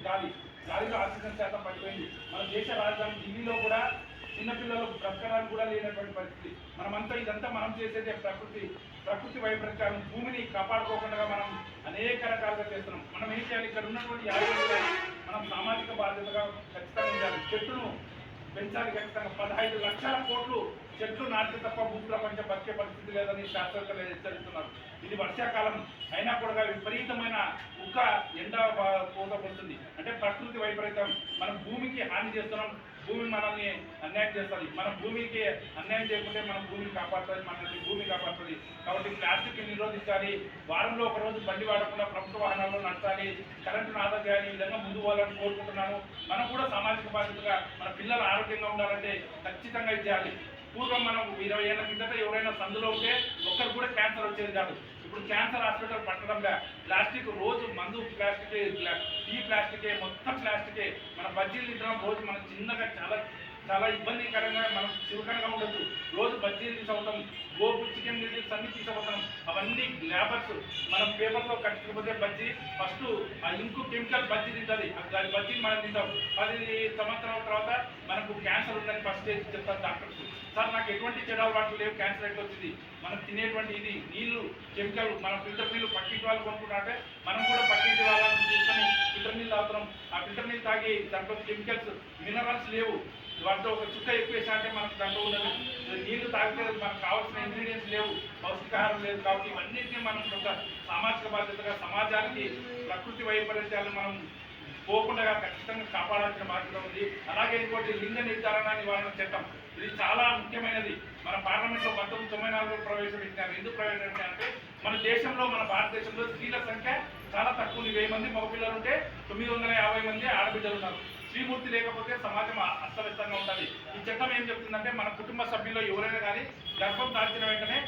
గాలిలో ఆక్సిజన్ శాతం పడిపోయింది. మన దేశ రాజధాని ఢిల్లీలో కూడా చిన్నపిల్లలకు బ్రతకడానికి కూడా లేనటువంటి పరిస్థితి. మనమంతా ఇదంతా మనం చేసేదే ప్రకృతి వైపరీత్యాలను భూమిని కాపాడుకోకుండా మనం అనేక రకాలుగా చేస్తున్నాం. మనం ఏం చేయాలి? ఇక్కడ ఉన్నటువంటి యాభై మనం సామాజిక బాధ్యతగా ఖచ్చితంగా ఉండాలి. చెట్టును పెంచాలి ఖచ్చితంగా. 15 లక్షల కోట్లు చెట్లు నాటితే తప్ప భూప్రపంచం బతికే పరిస్థితి లేదని శాస్త్రవేత్తలు హెచ్చరిస్తున్నారు. ఇది వర్షాకాలం అయినా కూడా విపరీతమైన ఎండ పోతపడుతుంది. అంటే ప్రకృతి వైపరీత్యం. మనం భూమికి హాని చేస్తున్నాం, భూమి మనల్ని అన్యాయం చేస్తుంది. మనం భూమికి అన్యాయం చేయకుంటే మనం భూమిని కాపాడుతుంది, మనల్ని భూమి కాపాడుతుంది. కాబట్టి ప్లాస్టిక్ నిరోధించాలి. వారంలో ఒక రోజు బండి వాడకుండా ప్రభుత్వ వాహనాల్లో నడచాలి. కరెంటును ఆదా చేయాలి. ఈ విధంగా ముందు పోవాలని కోరుకుంటున్నాను. మనం కూడా సామాజిక బాధ్యతగా మన పిల్లలు ఆరోగ్యంగా ఉండాలంటే ఖచ్చితంగా ఇది చేయాలి. పూర్వం మనం 20 ఏళ్ల కిందట ఎవరైనా సందులో ఉంటే ఒక్కరు కూడా క్యాన్సర్ వచ్చేది కాదు. ఇప్పుడు క్యాన్సర్ హాస్పిటల్ పట్టడంలో ప్లాస్టిక్ రోజు మందు ప్లాస్టికే, టీ ప్లాస్టికే, మొత్తం ప్లాస్టికే. మన బజ్జీలు తింటాం రోజు మనం చిన్నగా చాలా ఇబ్బందికరంగా మనం చిరుకరంగా ఉండొచ్చు. రోజు బజ్జీలు తీసుకుంటాం, గోపు చికెన్ నూడిల్స్ అన్ని తీసుకుపోతాం. అవన్నీ లేబర్స్ మనం పేపర్లో కట్టుకుపోతే బజ్జీ ఫస్ట్ ఆ ఇంకు కెమికల్ బజ్జీ తింటుంది. దాని బజ్జీని మనం తింటాం. 10 సంవత్సరాల తర్వాత మనకు క్యాన్సర్ ఉందని ఫస్ట్ స్టేజ్ చెప్తారు డాక్టర్స్. సార్ నాకు ఎటువంటి చెడు అలవాట్లు లేవు, క్యాన్సర్ ఎట్లా వచ్చింది? మనం తినేటువంటి ఇది నీళ్లు కెమికల్, మనం ఫిల్టర్ నీళ్ళు పక్కింటి వాళ్ళు కొనుక్కుంటే మనం కూడా పక్కింటి వాళ్ళని తీసుకొని ఫిల్టర్ నీళ్ళు తాగుతున్నాం. ఆ ఫిల్టర్ నీళ్ళు తాగి దాంట్లో కెమికల్స్ మినరల్స్ లేవు. వాటితో ఒక చుక్క ఎక్కువేసా అంటే మనకు దాంట్లో ఉండదు. నీళ్లు తాగితే మనకు కావాల్సిన ఇంగ్రీడియంట్స్ లేవు, పౌష్టికాహారం లేదు. కాబట్టి ఇవన్నింటినీ మనం ఒక సామాజిక బాధ్యతగా సమాజానికి ప్రకృతి వైపరీత్యాలను మనం పోకుండా ఖచ్చితంగా కాపాడాల్సిన బాధ్యత ఉంది. అలాగే ఇంకోటి లింగ నిర్ధారణ నివారణ చట్టం, ఇది చాలా ముఖ్యమైనది. మన పార్లమెంట్లో 1994 ప్రవేశపెట్టినారు. ఎందుకు ప్రవేశపెట్టినారంటే మన దేశంలో, మన భారతదేశంలో స్త్రీల సంఖ్య చాలా తక్కువ. 1000 మంది మగపిల్లలు ఉంటే 950 మంది ఆడబిడ్డలు ఉన్నారు. శ్రీమూర్తి లేకపోతే సమాజం అస్తవ్యస్తంగా ఉంటుంది. ఈ చట్టం ఏం చెప్తుందంటే మన కుటుంబ సభ్యుల్లో ఎవరైనా కానీ గర్భం దాల్చిన వెంటనే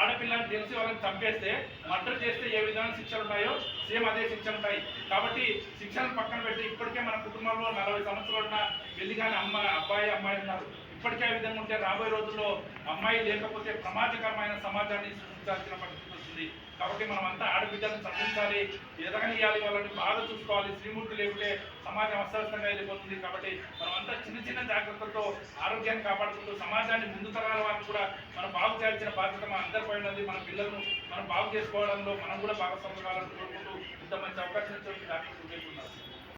ఆడపిల్లని తెలిసి వాళ్ళని చంపేస్తే, మర్డర్ చేస్తే ఏ విధంగా శిక్షలు ఉంటాయో సేమ్ అదే శిక్షలు ఉంటాయి. కాబట్టి శిక్షలను పక్కన పెట్టి ఇప్పటికే మన కుటుంబంలో 40 సంవత్సరాలు ఉన్న పెళ్లి కానీ అబ్బాయి అమ్మాయి ఉన్నారు. ఇప్పటికే ఆ విధంగా ఉంటే రాబోయే రోజుల్లో అమ్మాయి లేకపోతే ప్రమాదకరమైన సమాజాన్ని సృష్టించాల్సిన పరిస్థితి వస్తుంది. కాబట్టి మనం అంతా ఆడబిడ్డలను చదివించాలి, ఎదగనియాలి, వాళ్ళని బాగా చూసుకోవాలి. శ్రీమూర్తి లేకుంటే సమాజం అస్తవ్యస్తంగా వెళ్ళిపోతుంది. కాబట్టి మనం అంతా చిన్న జాగ్రత్తలతో ఆరోగ్యాన్ని కాపాడుకుంటూ సమాజాన్ని ముందు తరాల వారిని కూడా మనం బాగు చేయాల్సిన బాధ్యత మన అందరిపై ఉన్నది. మన పిల్లలను మనం బాగు చేసుకోవడంలో మనం కూడా భాగస్వామ్యం కావాలని కోరుకుంటూ ఇంత మంచి అవకాశం ఇచ్చి డాక్టర్